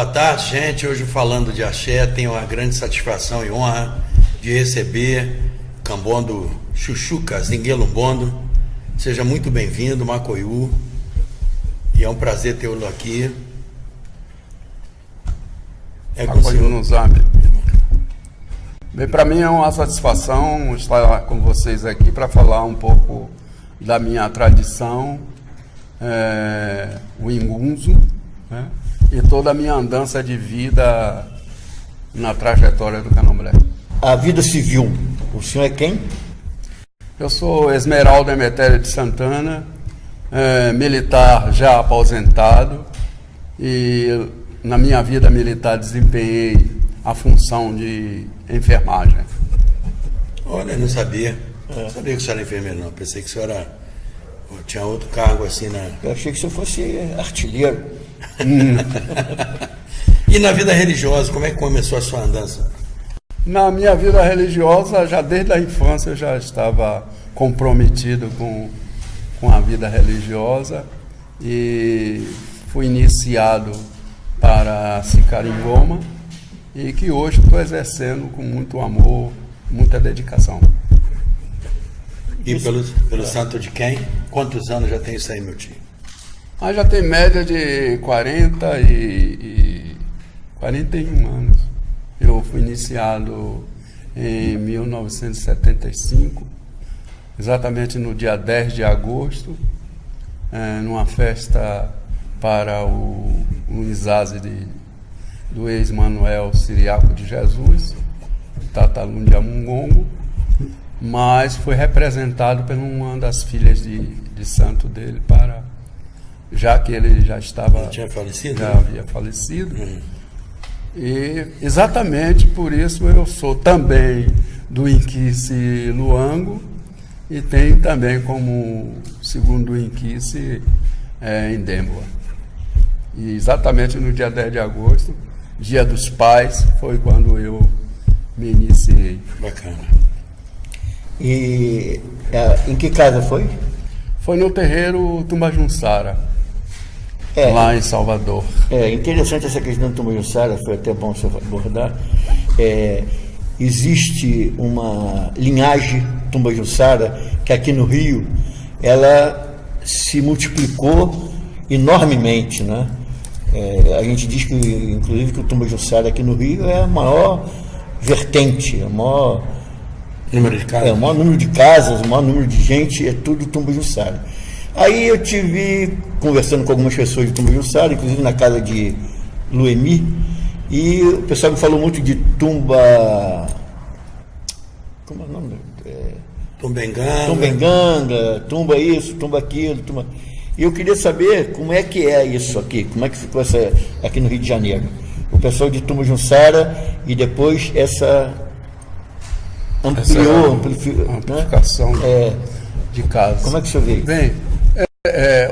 Boa tarde, gente. Hoje falando de axé, tenho a grande satisfação e honra de receber Cambondo Chuchu Cazinguelo Mbondo. Seja muito bem-vindo, Macoiú. E é um prazer tê-lo aqui. Macoiú no Zap. Bem, para mim é uma satisfação estar com vocês aqui para falar um pouco da minha tradição, o Ingunzo, né? E toda a minha andança de vida na trajetória do Candomblé. A vida civil, o senhor é quem? Eu sou Esmeraldo Emetério de Santana, militar já aposentado, e na minha vida militar desempenhei a função de enfermagem. Olha, não sabia. Não sabia que o senhor era enfermeiro, não. Pensei que o senhor tinha outro cargo assim na... Eu achei que o senhor fosse artilheiro. E na vida religiosa, como é que começou a sua andança? Na minha vida religiosa, já desde a infância eu já estava comprometido com a vida religiosa e fui iniciado para Sicaringoma e que hoje estou exercendo com muito amor, muita dedicação. E pelo santo de quem? Quantos anos já tem isso aí, meu tio? Já tem média de 40 e 41 anos. Eu fui iniciado em 1975, exatamente no dia 10 de agosto, numa festa para o Izase do ex-Manuel Siriaco de Jesus, Tatalum de Amungongo, mas foi representado por uma das filhas de santo dele, já que ele já estava... Tinha falecido? Já havia falecido. E exatamente por isso eu sou também do Inquice Luango e tenho também como segundo Inquice Indêmbua. E exatamente no dia 10 de agosto, Dia dos Pais, foi quando eu me iniciei. Bacana. E em que casa foi? Foi no terreiro Tumbajunsara, lá em Salvador. É interessante essa questão do Tumbajunsara, foi até bom você abordar. Existe uma linhagem Tumbajunsara que aqui no Rio, ela se multiplicou enormemente, né? A gente diz que, inclusive, que o Tumbajunsara aqui no Rio é a maior vertente, o maior número de casas. O maior número de casas, o maior número de gente, é tudo Tumbajunsara. Aí eu tive conversando com algumas pessoas de Tumbajunsara, inclusive na casa de Luemi, e o pessoal me falou muito de Tumba... Como é o nome? Tumbenganga, Tumba isso, Tumba aquilo, Tumba... E eu queria saber como é que é isso aqui, como é que ficou aqui no Rio de Janeiro. O pessoal de Tumbajunsara e depois essa amplificação, né? De casa. Como é que o senhor vê isso? Bem,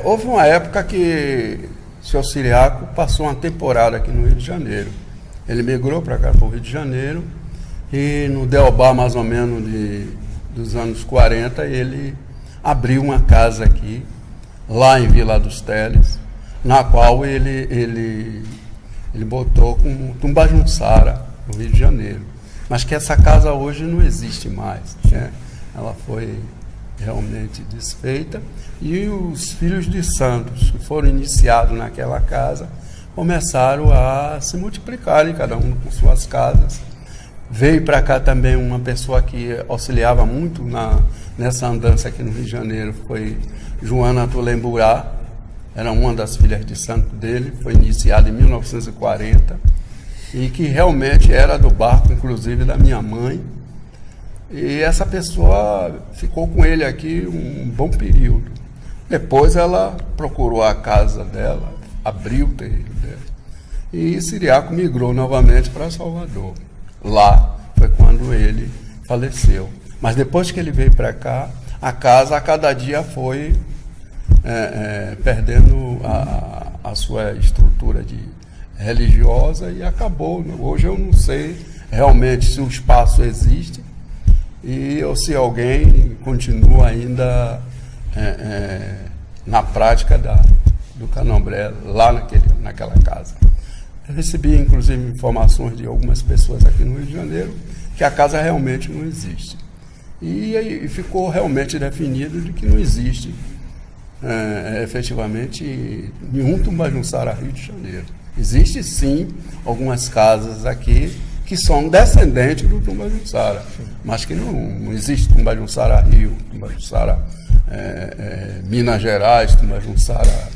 houve uma época que o senhor Siriaco passou uma temporada aqui no Rio de Janeiro. Ele migrou para cá, para o Rio de Janeiro, e no Delbar, mais ou menos dos anos 40, ele abriu uma casa aqui, lá em Vila dos Teles, na qual ele botou com Tumbajunsara, no Rio de Janeiro. Mas que essa casa hoje não existe mais, né? Ela foi realmente desfeita, e os filhos de santos que foram iniciados naquela casa começaram a se multiplicarem, cada um com suas casas. Veio para cá também uma pessoa que auxiliava muito nessa andança aqui no Rio de Janeiro, foi Joana Tulemburá, era uma das filhas de santo dele, foi iniciada em 1940, e que realmente era do barco, inclusive, da minha mãe. E essa pessoa ficou com ele aqui um bom período. Depois ela procurou a casa dela, abriu o terreiro dela, e Siriaco migrou novamente para Salvador. Lá foi quando ele faleceu. Mas depois que ele veio para cá, a casa a cada dia foi perdendo a sua estrutura religiosa e acabou. Hoje eu não sei realmente se o espaço existe ou se alguém continua ainda na prática do candomblé lá naquela casa. Recebi, inclusive, informações de algumas pessoas aqui no Rio de Janeiro que a casa realmente não existe. E aí ficou realmente definido de que não existe efetivamente nenhum Tumbajunsara Rio de Janeiro. Existe sim algumas casas aqui que são descendentes do Tumbajunsara, mas que não existe Tumbajunsara Rio, Tumbajunsara Minas Gerais, Tumbajunsara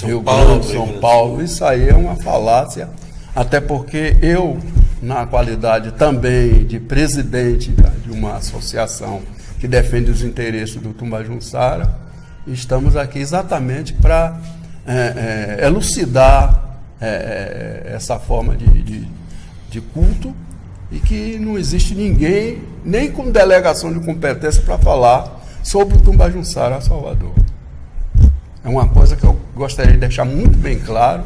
Rio Grande, São Paulo. Isso aí é uma falácia, até porque eu, na qualidade também de presidente de uma associação que defende os interesses do Tumbajunsara, estamos aqui exatamente para elucidar essa forma de culto, e que não existe ninguém, nem com delegação de competência, para falar sobre o Tumbajunsara Salvador. É uma coisa que eu gostaria de deixar muito bem claro,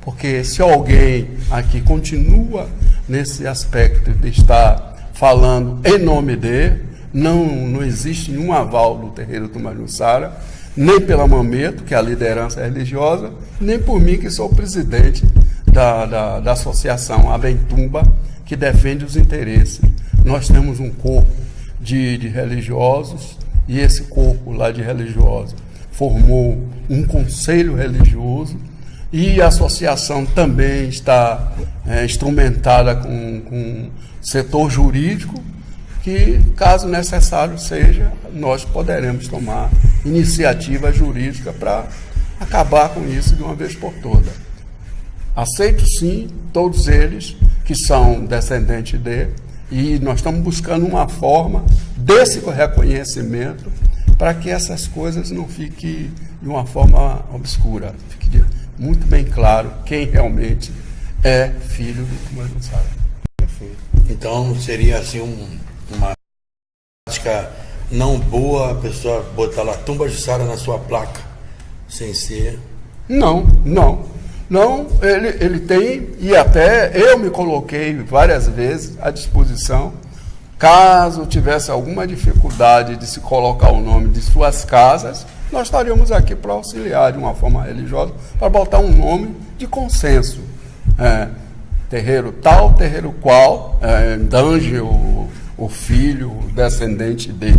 porque se alguém aqui continua nesse aspecto de estar falando em nome dele, não existe nenhum aval do terreiro Tumbajunsara, nem pela Mameto, que é a liderança religiosa, nem por mim, que sou o presidente da associação Abentumba, que defende os interesses. Nós temos um corpo de religiosos, e esse corpo lá de religiosos formou um conselho religioso, e a associação também está instrumentada com setor jurídico, que, caso necessário seja, nós poderemos tomar iniciativa jurídica para acabar com isso de uma vez por todas. Aceito sim todos eles que são descendentes dele, e nós estamos buscando uma forma desse reconhecimento para que essas coisas não fiquem de uma forma obscura, fique muito bem claro quem realmente é filho do Tumbajunsara. Então seria assim uma prática não boa a pessoa botar lá Tumbajunsara na sua placa, sem ser... Não, ele tem, e até eu me coloquei várias vezes à disposição, caso tivesse alguma dificuldade de se colocar o nome de suas casas, nós estaríamos aqui para auxiliar de uma forma religiosa, para botar um nome de consenso. Terreiro tal, terreiro qual, Dange, o filho, o descendente de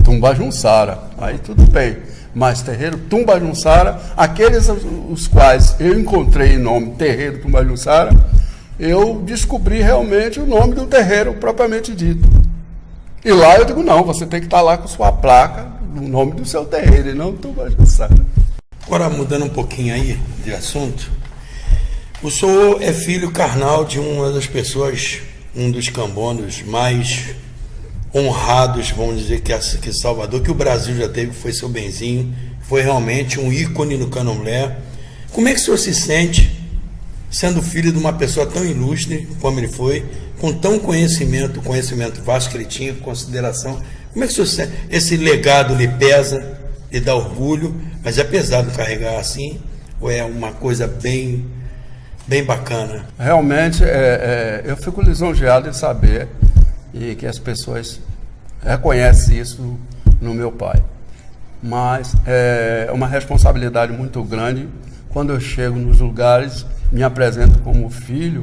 Tumbajunsara. Aí tudo bem. Mas terreiro Tumbajunsara, aqueles os quais eu encontrei o nome terreiro Tumbajunsara, eu descobri realmente o nome do terreiro propriamente dito. E lá eu digo, não, você tem que estar lá com sua placa, o nome do seu terreiro, e não Tumbajunsara. Agora, mudando um pouquinho aí de assunto, o senhor é filho carnal de uma das pessoas, um dos cambondos mais honrados, vamos dizer, que Salvador, que o Brasil já teve, que foi seu Benzinho, foi realmente um ícone no candomblé. Como é que o senhor se sente sendo filho de uma pessoa tão ilustre como ele foi, com tão conhecimento vasto que ele tinha, consideração? Como é que o senhor se sente? Esse legado lhe pesa, lhe dá orgulho, mas é pesado carregar assim, ou é uma coisa bem bacana? Realmente, eu fico lisonjeado em saber e que as pessoas reconhecem isso no meu pai. Mas é uma responsabilidade muito grande quando eu chego nos lugares, me apresento como filho,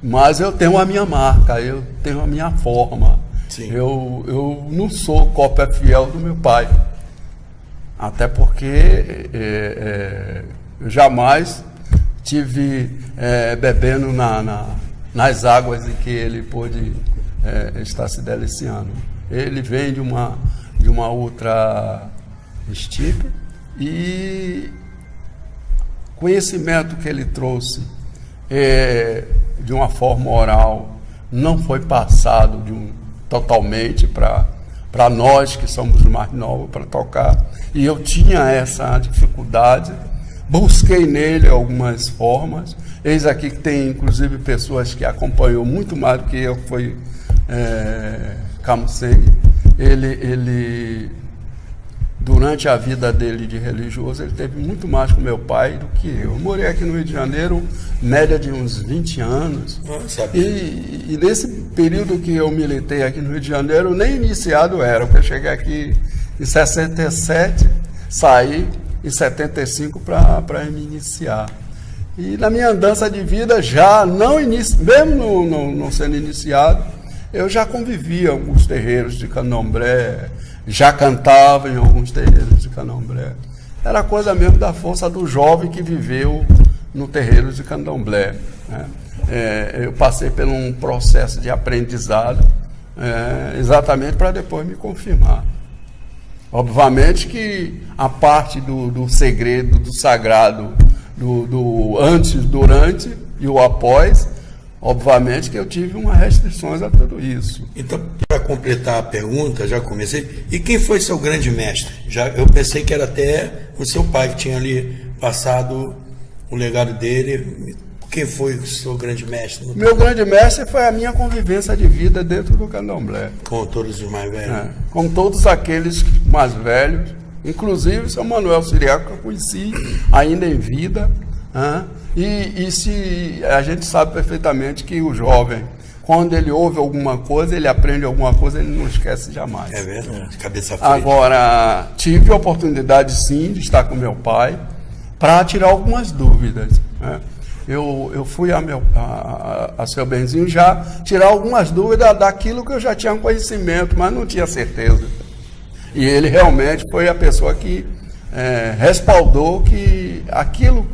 mas eu tenho a minha marca, eu tenho a minha forma. Sim. Eu não sou cópia fiel do meu pai, até porque eu jamais tive bebendo nas águas em que ele pôde estar se deliciando. Ele vem de uma outra estirpe, e conhecimento que ele trouxe de uma forma oral não foi passado totalmente para nós que somos mais novos para tocar, e eu tinha essa dificuldade, busquei nele algumas formas. Eis aqui que tem inclusive pessoas que acompanhou muito mais do que eu, foi Camusengue. Ele durante a vida dele de religioso, ele teve muito mais com meu pai do que eu. Eu morei aqui no Rio de Janeiro, média de uns 20 anos. E nesse período que eu militei aqui no Rio de Janeiro, nem iniciado era, porque eu cheguei aqui em 67, saí em 75 para me iniciar. E na minha andança de vida, já mesmo não sendo iniciado, eu já convivia em alguns terreiros de candomblé, já cantava em alguns terreiros de candomblé. Era coisa mesmo da força do jovem que viveu no terreiro de candomblé, né? Eu passei por um processo de aprendizado, exatamente para depois me confirmar. Obviamente que a parte do segredo, do sagrado, do antes, durante e o após, obviamente que eu tive umas restrições a tudo isso. Então, para completar a pergunta, já comecei. E quem foi seu grande mestre? Eu pensei que era até o seu pai que tinha ali passado o legado dele. Quem foi o seu grande mestre? Meu grande mestre foi a minha convivência de vida dentro do candomblé. Com todos os mais velhos? Com todos aqueles mais velhos, inclusive o seu Manuel Siriaco, que eu conheci ainda em vida. E se a gente sabe perfeitamente que o jovem, quando ele ouve alguma coisa, ele aprende alguma coisa, ele não esquece jamais. É verdade, cabeça fria. Agora, tive a oportunidade sim de estar com meu pai para tirar algumas dúvidas, né? Eu fui a seu Benzinho já tirar algumas dúvidas daquilo que eu já tinha conhecimento, mas não tinha certeza. E ele realmente foi a pessoa que respaldou que aquilo,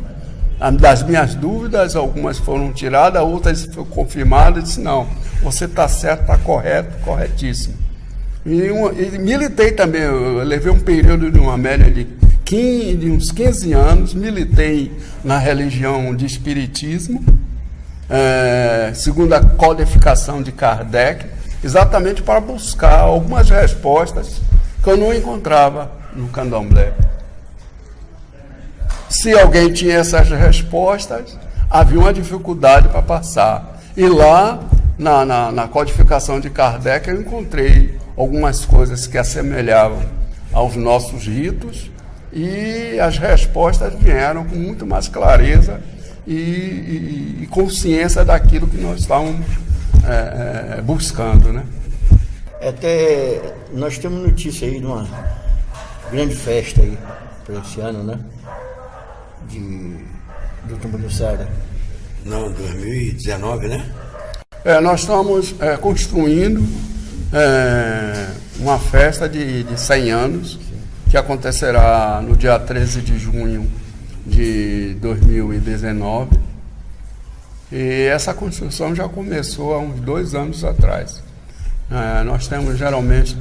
das minhas dúvidas, algumas foram tiradas, outras foram confirmadas, disse, não, você está certo, está correto, corretíssimo. E militei também, eu levei um período de uma média de uns 15 anos, militei na religião de espiritismo, segundo a codificação de Kardec, exatamente para buscar algumas respostas que eu não encontrava no candomblé. Se alguém tinha essas respostas, havia uma dificuldade para passar. E lá, na codificação de Kardec, eu encontrei algumas coisas que assemelhavam aos nossos ritos, e as respostas vieram com muito mais clareza e consciência daquilo que nós estávamos buscando, né? Até nós temos notícia aí de uma grande festa aí para esse ano, né? Do Tumbajuçara. Não, 2019, né? Nós estamos construindo uma festa de 100 anos, que acontecerá no dia 13 de junho de 2019. E essa construção já começou há uns 2 anos atrás. Nós temos geralmente,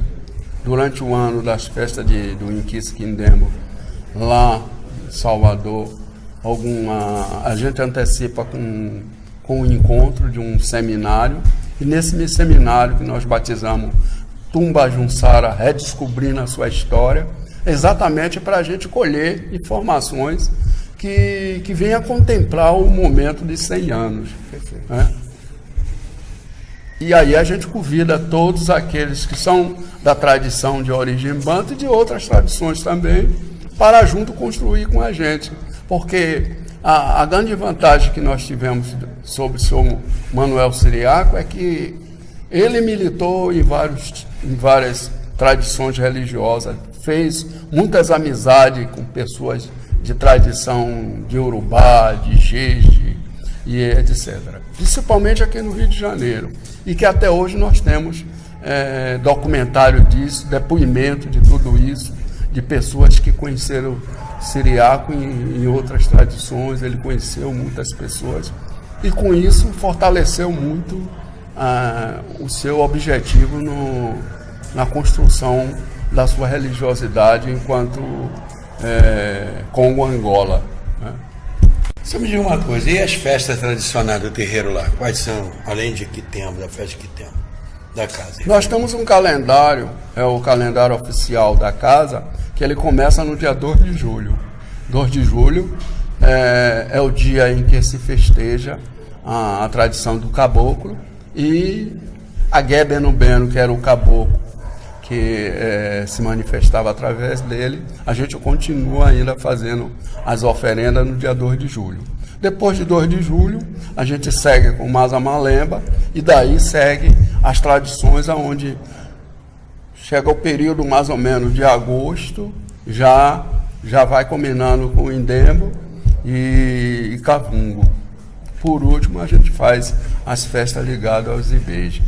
durante o ano das festas do Inquis Quindembo, lá em Salvador, a gente antecipa com o encontro de um seminário, e nesse seminário que nós batizamos Tumbajuçara Redescobrindo a Sua História, exatamente para a gente colher informações que venham contemplar o momento de 100 anos. Né? E aí a gente convida todos aqueles que são da tradição de origem banto e de outras tradições também, para junto construir com a gente. Porque a grande vantagem que nós tivemos sobre o senhor Manuel Siriaco é que ele militou em várias tradições religiosas, fez muitas amizades com pessoas de tradição de Urubá, de Jeje e etc. Principalmente aqui no Rio de Janeiro. E que até hoje nós temos documentário disso, depoimento de tudo isso, de pessoas que conheceram Siriaco em outras tradições. Ele conheceu muitas pessoas e com isso fortaleceu muito o seu objetivo na construção da sua religiosidade enquanto Congo-Angola, né? Você me diz uma coisa, e as festas tradicionais do terreiro lá? Quais são, além de Quitembo, da festa de Quitembo, da casa? Nós temos um calendário, o calendário oficial da casa, que ele começa no dia 2 de julho. 2 de julho é o dia em que se festeja a tradição do caboclo, e a Guebenubeno, que era o caboclo que se manifestava através dele, a gente continua ainda fazendo as oferendas no dia 2 de julho. Depois de 2 de julho, a gente segue com Masa Malemba, e daí segue as tradições aonde chega o período mais ou menos de agosto, já vai combinando com o Indembo, e cavungo. Por último, a gente faz as festas ligadas aos Ibeji.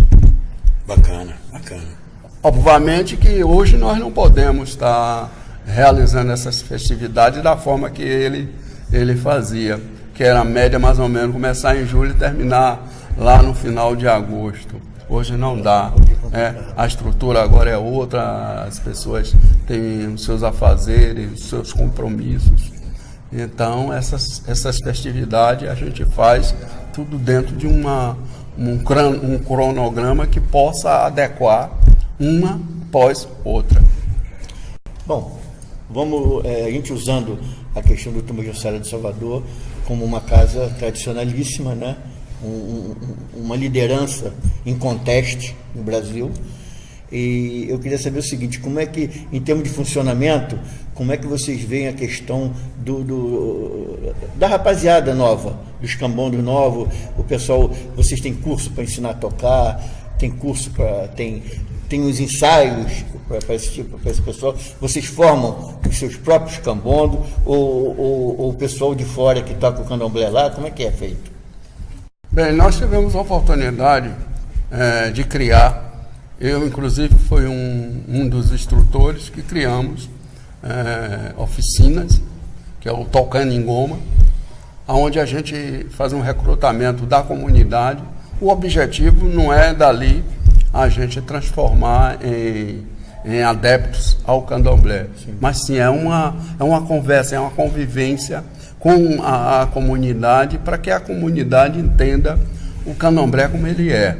Bacana, bacana. Obviamente que hoje nós não podemos estar realizando essas festividades da forma que ele fazia, que era a média mais ou menos começar em julho e terminar lá no final de agosto. Hoje não dá. A estrutura agora é outra, as pessoas têm os seus afazeres, os seus compromissos. Então, essas festividades a gente faz tudo dentro de um cronograma que possa adequar uma após outra. Bom, vamos, a gente usando a questão do Tumba Jussara de Salvador como uma casa tradicionalíssima, né? Uma liderança em conteste no Brasil. E eu queria saber o seguinte, como é que, em termos de funcionamento, como é que vocês veem a questão da rapaziada nova, dos cambondos novos, o pessoal, vocês têm curso para ensinar a tocar, tem curso para, tem os ensaios para esse pessoal, vocês formam os seus próprios cambondos, ou o pessoal de fora que toca o candomblé lá, como é que é feito? Bem, nós tivemos a oportunidade de criar. Eu, inclusive, fui um dos instrutores que criamos oficinas, que é o Tocando em Goma, onde a gente faz um recrutamento da comunidade. O objetivo não é dali a gente transformar em adeptos ao candomblé, mas sim é uma conversa, é uma convivência com a comunidade, para que a comunidade entenda o candomblé como ele é.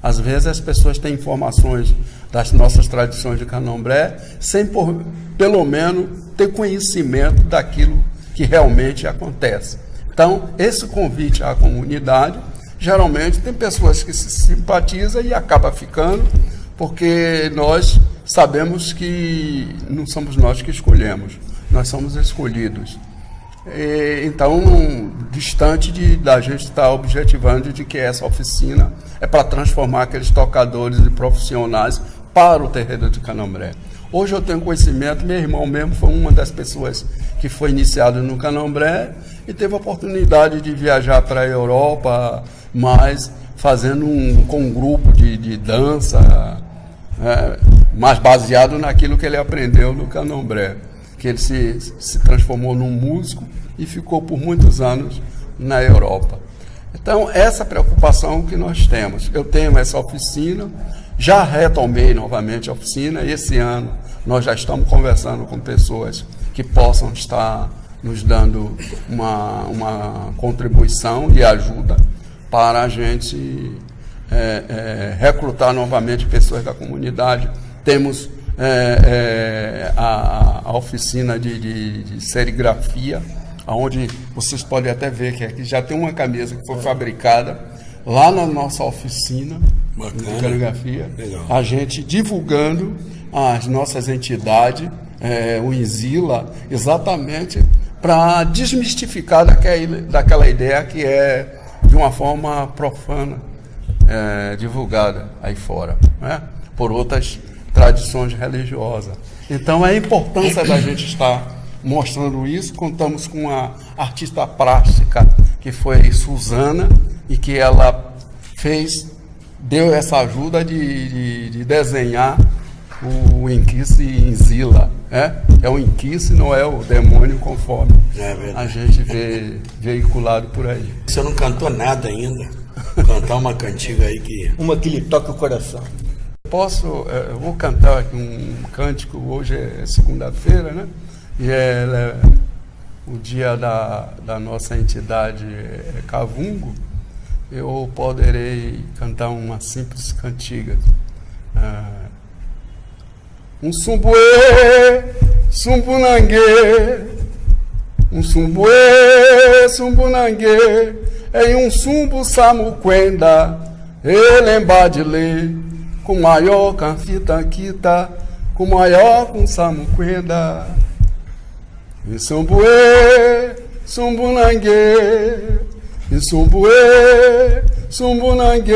Às vezes as pessoas têm informações das nossas tradições de candomblé sem, pelo menos, ter conhecimento daquilo que realmente acontece. Então, esse convite à comunidade, geralmente tem pessoas que se simpatizam e acabam ficando, porque nós sabemos que não somos nós que escolhemos, nós somos escolhidos. Então, distante da gente estar objetivando de que essa oficina é para transformar aqueles tocadores e profissionais para o terreiro de candomblé. Hoje eu tenho conhecimento, meu irmão mesmo foi uma das pessoas que foi iniciado no candomblé e teve a oportunidade de viajar para a Europa, mas fazendo com um grupo de dança, mais baseado naquilo que ele aprendeu no candomblé, que ele se transformou num músico e ficou por muitos anos na Europa. Então, essa preocupação que nós temos. Eu tenho essa oficina, já retomei novamente a oficina, e esse ano nós já estamos conversando com pessoas que possam estar nos dando uma contribuição e ajuda para a gente recrutar novamente pessoas da comunidade. Temos a oficina de serigrafia, onde vocês podem até ver que aqui já tem uma camisa que foi fabricada lá na nossa oficina. Bacana. De caligrafia. Legal. A gente divulgando as nossas entidades, o Inzila, exatamente para desmistificar daquela ideia que é de uma forma profana divulgada aí fora, né? Por outras tradições religiosas. Então, a importância da gente estar mostrando isso. Contamos com uma artista plástica, que foi Suzana, e que ela deu essa ajuda de desenhar o Inquice Inzila, é o Inquice, não é o demônio, conforme a gente vê veiculado por aí. Você não cantou nada ainda? Cantar uma cantiga aí que... Uma que lhe toca o coração. Eu vou cantar aqui um cântico, hoje é segunda-feira, né? E é o dia da nossa entidade Cavungo. Eu poderei cantar uma simples cantiga. Um sumbuê, sumbunangue, um sumbuê, sumbunangue, em um sumbu samuquenda, elembadile, com maior canfitaquita, com maior com samuquenda. E sumbuê, sumbunangue, e sumbuê, sumbunangue,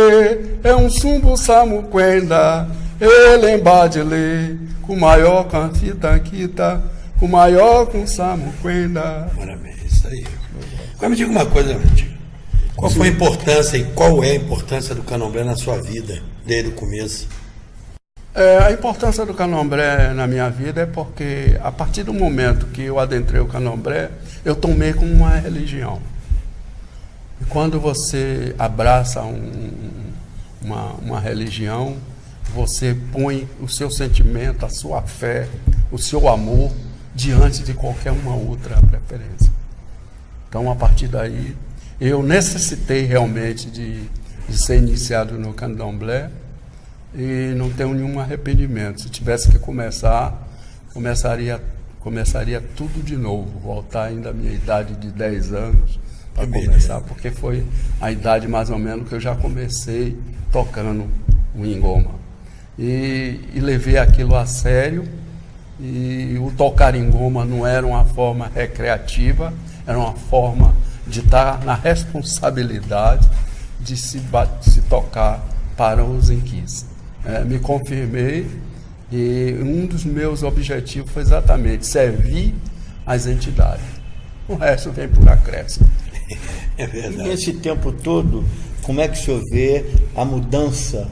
é um sumbu samuquenda, elembadile, com maior canfitaquita, com maior com samuquenda. Parabéns. Isso aí. Agora me diga uma coisa, Tio. Qual foi a importância e qual é a importância do candomblé na sua vida, desde o começo? A importância do candomblé na minha vida é porque, a partir do momento que eu adentrei o candomblé, eu tomei como uma religião. E quando você abraça uma religião, você põe o seu sentimento, a sua fé, o seu amor diante de qualquer uma outra preferência. Então, a partir daí, eu necessitei realmente de ser iniciado no candomblé e não tenho nenhum arrependimento. Se tivesse que começaria tudo de novo, voltar ainda à minha idade de 10 anos para começar, porque foi a idade mais ou menos que eu já comecei tocando o ingoma. E levei aquilo a sério, e o tocar ingoma não era uma forma recreativa, era uma forma de estar na responsabilidade de se tocar para os inquis. Me confirmei e um dos meus objetivos foi exatamente servir as entidades. O resto vem por acréscimo. É verdade. E nesse tempo todo, como é que o senhor vê a mudança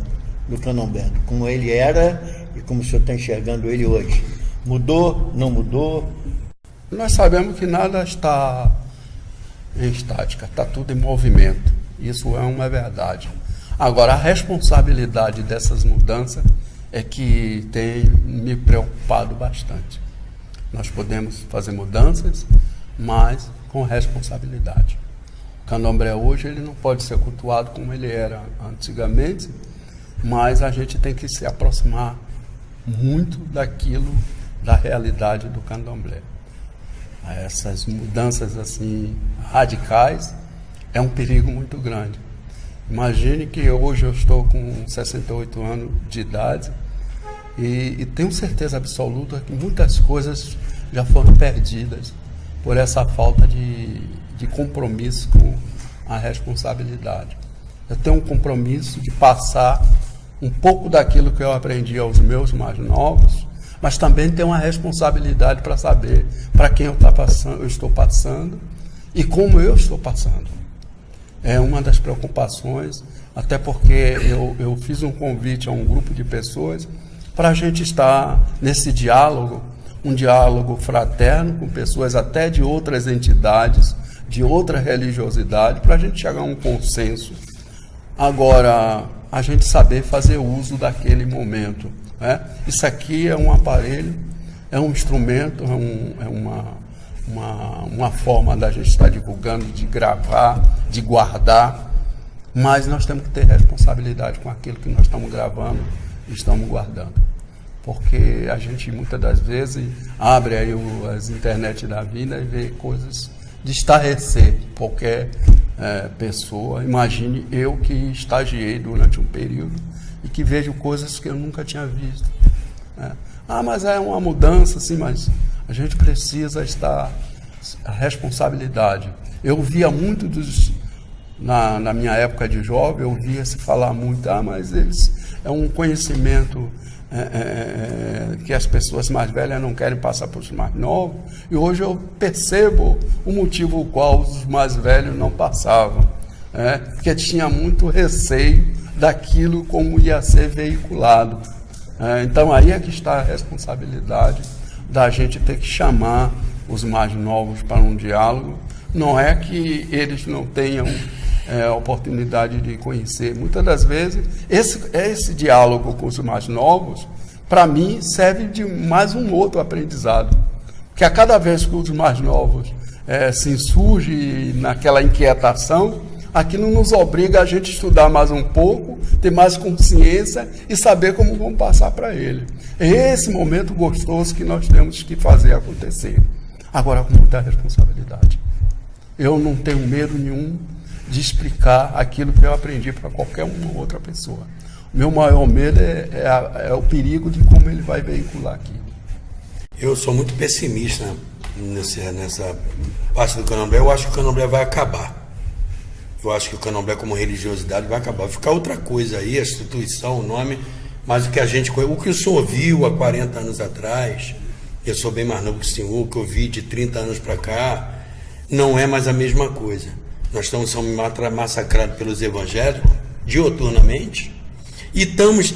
do candomblé? Como ele era e como o senhor está enxergando ele hoje? Mudou? Não mudou? Nós sabemos que nada está em estática, está tudo em movimento. Isso é uma verdade. Agora, a responsabilidade dessas mudanças é que tem me preocupado bastante. Nós podemos fazer mudanças, mas com responsabilidade. O candomblé hoje ele não pode ser cultuado como ele era antigamente, mas a gente tem que se aproximar muito daquilo, da realidade do candomblé. Essas mudanças assim radicais é um perigo muito grande. Imagine que hoje eu estou com 68 anos de idade e tenho certeza absoluta que muitas coisas já foram perdidas por essa falta de compromisso com a responsabilidade. Eu tenho um compromisso de passar um pouco daquilo que eu aprendi aos meus mais novos, mas também tenho uma responsabilidade para saber para quem eu estou passando e como eu estou passando. É uma das preocupações, até porque eu fiz um convite a um grupo de pessoas para a gente estar nesse diálogo, um diálogo fraterno com pessoas até de outras entidades, de outra religiosidade, para a gente chegar a um consenso. Agora, a gente saber fazer uso daquele momento. Isso aqui é um aparelho, é um instrumento, é uma forma da gente estar divulgando, de gravar, de guardar, mas nós temos que ter responsabilidade com aquilo que nós estamos gravando e estamos guardando. Porque a gente muitas das vezes abre aí as internet da vida e vê coisas de estarrecer qualquer pessoa. Imagine eu que estagiei durante um período e que vejo coisas que eu nunca tinha visto. Mas é uma mudança, sim, mas a gente precisa estar a responsabilidade. Eu via muito na minha época de jovem, eu via se falar muito, mas é um conhecimento que as pessoas mais velhas não querem passar para os mais novos, e hoje eu percebo o motivo o qual os mais velhos não passavam, porque tinha muito receio daquilo como ia ser veiculado. Então aí é que está a responsabilidade da gente ter que chamar os mais novos para um diálogo. Não é que eles não tenham oportunidade de conhecer. Muitas das vezes, esse diálogo com os mais novos, para mim, serve de mais um outro aprendizado. Porque a cada vez que os mais novos se insurgem naquela inquietação, aquilo nos obriga a gente estudar mais um pouco, ter mais consciência e saber como vamos passar para ele. É esse momento gostoso que nós temos que fazer acontecer. Agora, com muita responsabilidade. Eu não tenho medo nenhum de explicar aquilo que eu aprendi para qualquer uma outra pessoa. O meu maior medo é o perigo de como ele vai veicular aquilo. Eu sou muito pessimista nessa parte do candomblé. Eu acho que o candomblé vai acabar. Eu acho que o candomblé como religiosidade vai acabar. Vai ficar outra coisa aí, a instituição, o nome, mas o que o senhor viu há 40 anos atrás, eu sou bem mais novo que o senhor, o que eu vi de 30 anos para cá, não é mais a mesma coisa. Nós estamos sendo massacrados pelos evangélicos dioturnamente e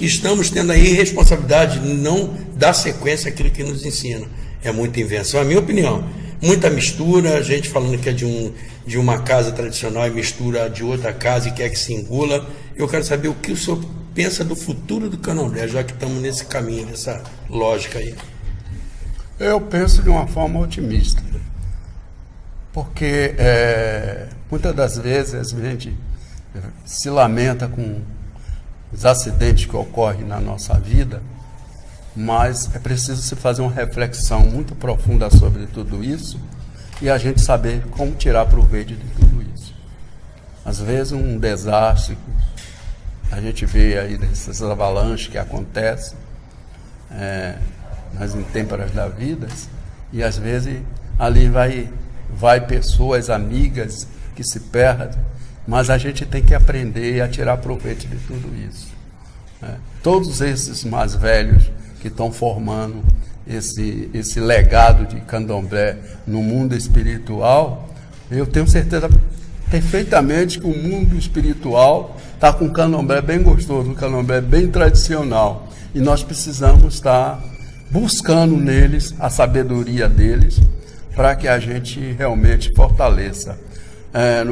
estamos tendo a irresponsabilidade de não dar sequência àquilo que nos ensina. É muita invenção, é a minha opinião. Muita mistura, gente falando que é de uma casa tradicional e mistura de outra casa e quer que se engula. Eu quero saber o que o senhor pensa do futuro do Candomblé, já que estamos nesse caminho, nessa lógica aí. Eu penso de uma forma otimista, porque muitas das vezes a gente se lamenta com os acidentes que ocorrem na nossa vida, mas é preciso se fazer uma reflexão muito profunda sobre tudo isso e a gente saber como tirar proveito de tudo isso. Às vezes um desastre, a gente vê aí dessas avalanches que acontecem nas intêmperas da vida, e às vezes ali vai pessoas amigas que se perdem, mas a gente tem que aprender a tirar proveito de tudo isso. Todos esses mais velhos que estão formando esse legado de Candomblé no mundo espiritual, eu tenho certeza perfeitamente que o mundo espiritual está com um Candomblé bem gostoso, um Candomblé bem tradicional, e nós precisamos estar buscando neles a sabedoria deles para que a gente realmente fortaleça.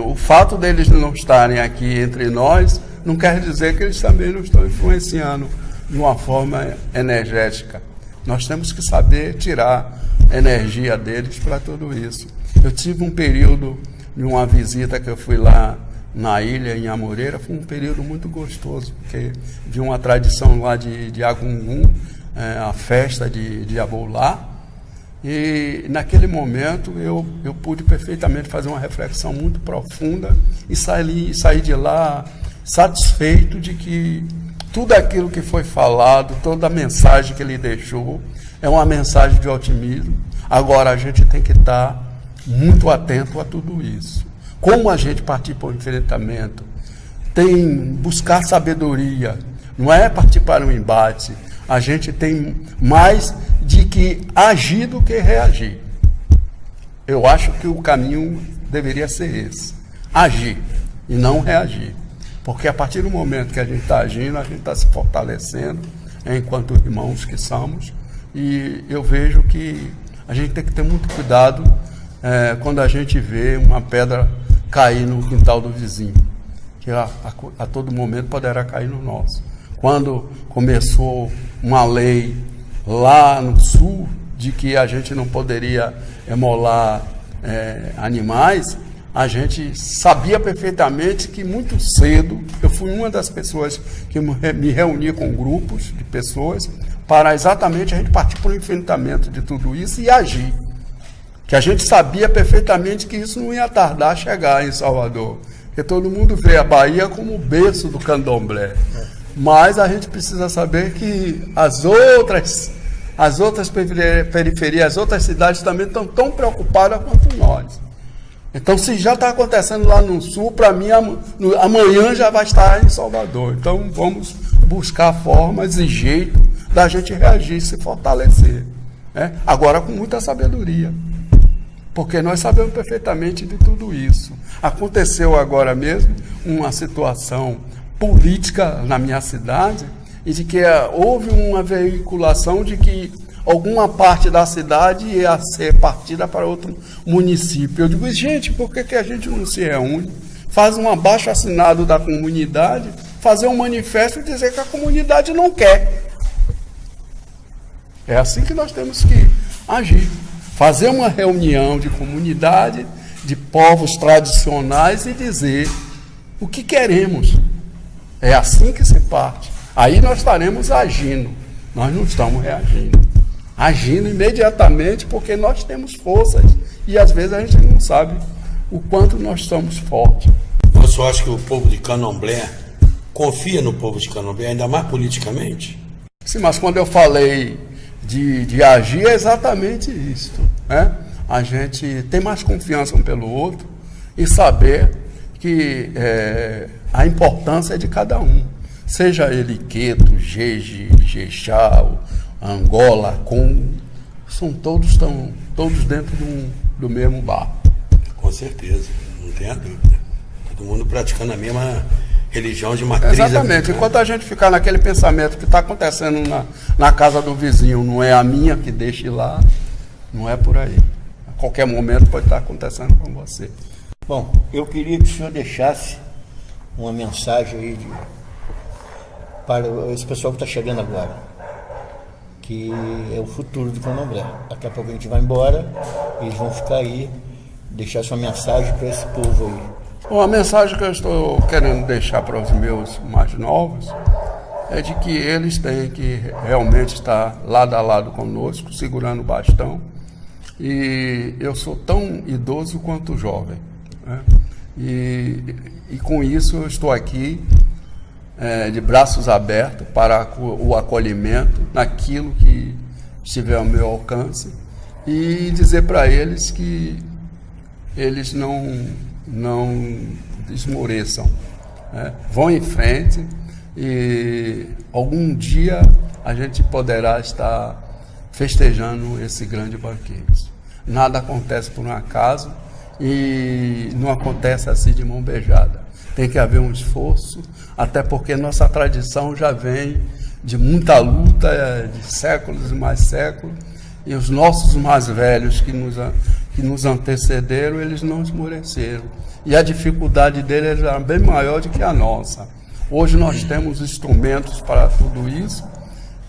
O fato deles não estarem aqui entre nós não quer dizer que eles também não estão influenciando de uma forma energética. Nós temos que saber tirar a energia deles para tudo isso. Eu tive um período de uma visita que eu fui lá na ilha, em Amoreira, foi um período muito gostoso, porque vi uma tradição lá de Agungun, a festa de Abolá, e naquele momento eu pude perfeitamente fazer uma reflexão muito profunda e sair de lá satisfeito de que tudo aquilo que foi falado, toda a mensagem que ele deixou, é uma mensagem de otimismo. Agora a gente tem que estar muito atento a tudo isso. Como a gente partir para o enfrentamento, tem buscar sabedoria, não é partir para um embate. A gente tem mais de que agir do que reagir. Eu acho que o caminho deveria ser esse: agir e não reagir. Porque a partir do momento que a gente está agindo, a gente está se fortalecendo enquanto irmãos que somos. E eu vejo que a gente tem que ter muito cuidado quando a gente vê uma pedra cair no quintal do vizinho, que a todo momento poderá cair no nosso. Quando começou uma lei lá no sul de que a gente não poderia emolar animais, a gente sabia perfeitamente que muito cedo eu fui uma das pessoas que me reuni com grupos de pessoas para exatamente a gente partir para o enfrentamento de tudo isso e agir. Que a gente sabia perfeitamente que isso não ia tardar a chegar em Salvador, porque todo mundo vê a Bahia como o berço do Candomblé. Mas a gente precisa saber que as outras periferias, as outras cidades também estão tão preocupadas quanto nós. Então, se já está acontecendo lá no sul, para mim, amanhã já vai estar em Salvador. Então, vamos buscar formas e jeito da gente reagir, se fortalecer. Agora, com muita sabedoria. Porque nós sabemos perfeitamente de tudo isso. Aconteceu agora mesmo uma situação política na minha cidade, e de que houve uma veiculação de que alguma parte da cidade ia ser partida para outro município. Eu digo, gente, por que a gente não se reúne, faz um abaixo-assinado da comunidade, fazer um manifesto e dizer que a comunidade não quer? É assim que nós temos que agir. Fazer uma reunião de comunidade, de povos tradicionais e dizer o que queremos. É assim que se parte. Aí nós estaremos agindo, nós não estamos reagindo. Agindo imediatamente porque nós temos forças e às vezes a gente não sabe o quanto nós somos fortes. Eu só acho que o povo de Candomblé confia no povo de Candomblé, ainda mais politicamente? Sim, mas quando eu falei de agir é exatamente isso. A gente tem mais confiança um pelo outro e saber que a importância é de cada um. Seja ele Queto, Jeje, Jexá, Angola, Congo, são todos dentro do mesmo barco. Com certeza, não tenha dúvida. Todo mundo praticando a mesma religião de matriz. Exatamente. africana. Enquanto a gente ficar naquele pensamento que está acontecendo na casa do vizinho, não é a minha que deixe lá, não é por aí. A qualquer momento pode estar acontecendo com você. Bom, eu queria que o senhor deixasse uma mensagem aí para esse pessoal que está chegando agora, que é o futuro do Candomblé. Daqui a pouco a gente vai embora, eles vão ficar aí, deixar sua mensagem para esse povo aí. Bom, a mensagem que eu estou querendo deixar para os meus mais novos é de que eles têm que realmente estar lado a lado conosco, segurando o bastão. E eu sou tão idoso quanto jovem, né? E com isso eu estou aqui de braços abertos para o acolhimento naquilo que estiver ao meu alcance e dizer para eles que eles não esmoreçam, né? Vão em frente e algum dia a gente poderá estar festejando esse grande banquete. Nada acontece por um acaso e não acontece assim de mão beijada. Tem que haver um esforço, até porque nossa tradição já vem de muita luta, de séculos e mais séculos, e os nossos mais velhos que nos antecederam, eles não esmoreceram. E a dificuldade deles era bem maior do que a nossa. Hoje nós temos instrumentos para tudo isso,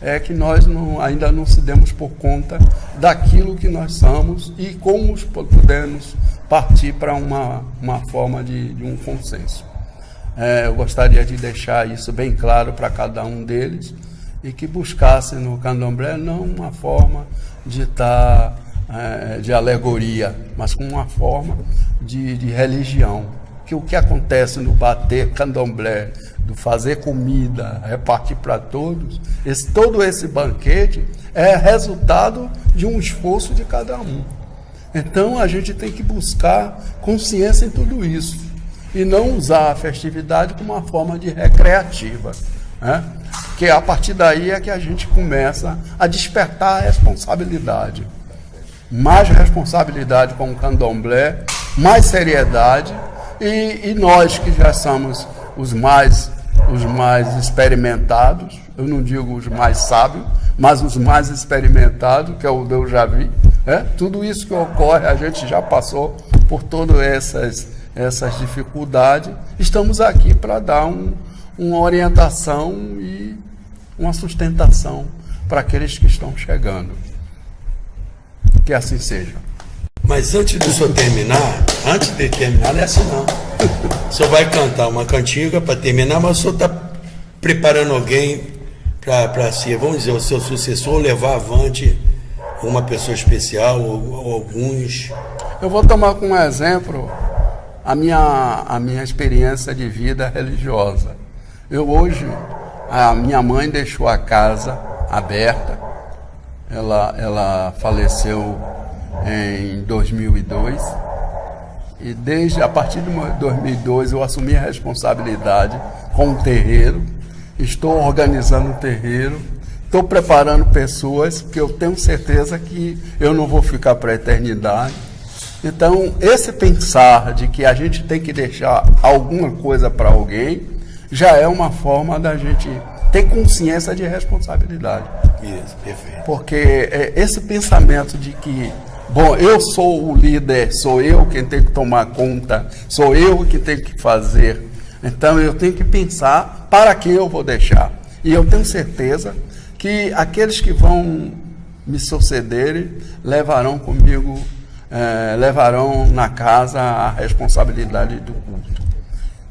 é que nós ainda não se demos por conta daquilo que nós somos e como podemos partir para uma forma de um consenso. Eu gostaria de deixar isso bem claro para cada um deles e que buscasse no Candomblé não uma forma de alegoria, mas com uma forma de religião. Que o que acontece no bater Candomblé, do fazer comida, repartir para todos, todo esse banquete é resultado de um esforço de cada um. Então a gente tem que buscar consciência em tudo isso e não usar a festividade como uma forma de recreativa, né? Porque a partir daí é que a gente começa a despertar a responsabilidade. Mais responsabilidade com o Candomblé, mais seriedade, e nós que já somos os mais experimentados, eu não digo os mais sábios, mas os mais experimentados, que é o Deus já vi, tudo isso que ocorre, a gente já passou por todas essas dificuldades, estamos aqui para dar uma orientação e uma sustentação para aqueles que estão chegando. Que assim seja. Mas antes do senhor terminar, não é assim não. O senhor vai cantar uma cantiga para terminar, mas o senhor está preparando alguém para ser, vamos dizer, o seu sucessor, levar avante uma pessoa especial ou alguns. Eu vou tomar como exemplo a minha experiência de vida religiosa. Hoje, a minha mãe deixou a casa aberta, ela faleceu em 2002, e a partir de 2002 eu assumi a responsabilidade com o terreiro, estou organizando o terreiro, estou preparando pessoas, porque eu tenho certeza que eu não vou ficar para a eternidade. Então, esse pensar de que a gente tem que deixar alguma coisa para alguém, já é uma forma da gente ter consciência de responsabilidade. Isso, perfeito. Porque esse pensamento de que, bom, eu sou o líder, sou eu quem tem que tomar conta, sou eu que tenho que fazer, então eu tenho que pensar para quem eu vou deixar. E eu tenho certeza que aqueles que vão me sucederem levarão comigo, levarão na casa a responsabilidade do culto.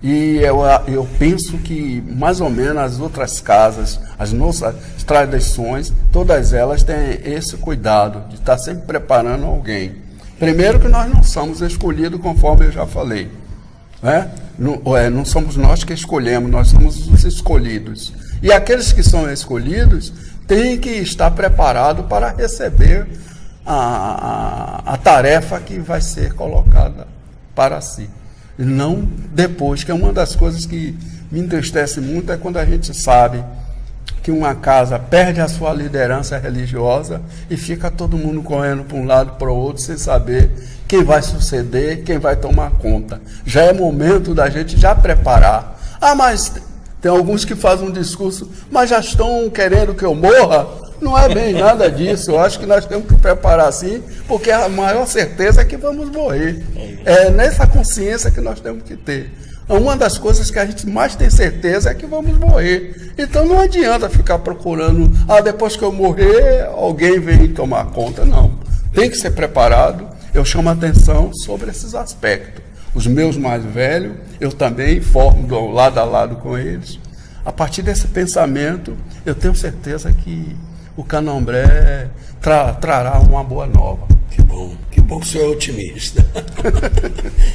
E eu penso que mais ou menos as outras casas, as nossas tradições, todas elas têm esse cuidado de estar sempre preparando alguém. Primeiro que nós não somos escolhidos, conforme eu já falei, né? Não somos nós que escolhemos, nós somos os escolhidos. E aqueles que são escolhidos têm que estar preparados para receber a tarefa que vai ser colocada para si. E não depois, que é uma das coisas que me entristece muito, é quando a gente sabe que uma casa perde a sua liderança religiosa e fica todo mundo correndo para um lado para o outro sem saber quem vai suceder, quem vai tomar conta. Já é momento da gente já preparar. Ah, mas tem alguns que fazem um discurso, mas já estão querendo que eu morra? Não é bem nada disso. Eu acho que nós temos que preparar sim, porque a maior certeza é que vamos morrer. É nessa consciência que nós temos que ter. Uma das coisas que a gente mais tem certeza é que vamos morrer. Então não adianta ficar procurando, depois que eu morrer, alguém vem tomar conta. Não. Tem que ser preparado. Eu chamo a atenção sobre esses aspectos. Os meus mais velhos, eu também formo lado a lado com eles. A partir desse pensamento, eu tenho certeza que o Candomblé trará uma boa nova. Que bom que o senhor é otimista.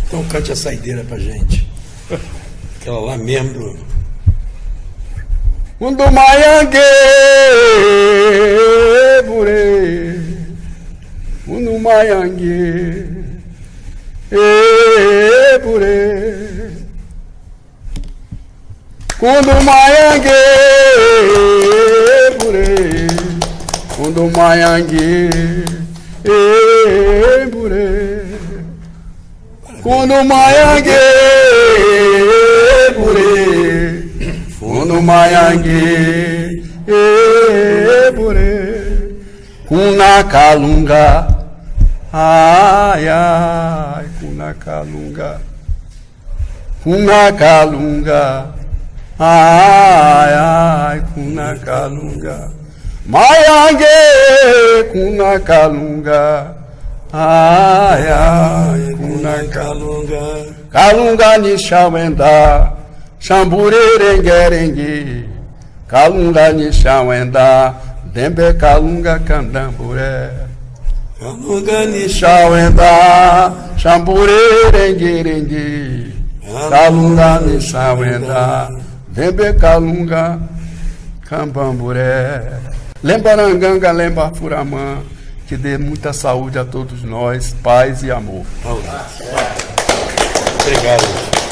Então cante a saideira pra gente. Aquela lá mesmo do... Mundo Mayangue, Bure, Mundo Mayangue, Bure, Mundo Mayangue, Bure, Mundo Mayangue, Bure, Mundo Mayangue, Bure, Mundo Mayangue, Bure, Kuna Kalunga, ai, ai, Kuna Kalunga, Kuna Kalunga, ai, ai, Kuna Kalunga, Mayangue, Kuna Kalunga, ai, ai, Kuna Kalunga, Kalunga Nishawenda, Xamburerenguerengue, Kalunga Nishawenda, Dembe Kalunga Candamburé, Kalunga Nishawenda, Xamburerenguerengue, Kalunga Nishawenda, Dembe Kalunga Cambamburé. Lembaranganga, Lemba Furamã, que dê muita saúde a todos nós, paz e amor. Obrigado.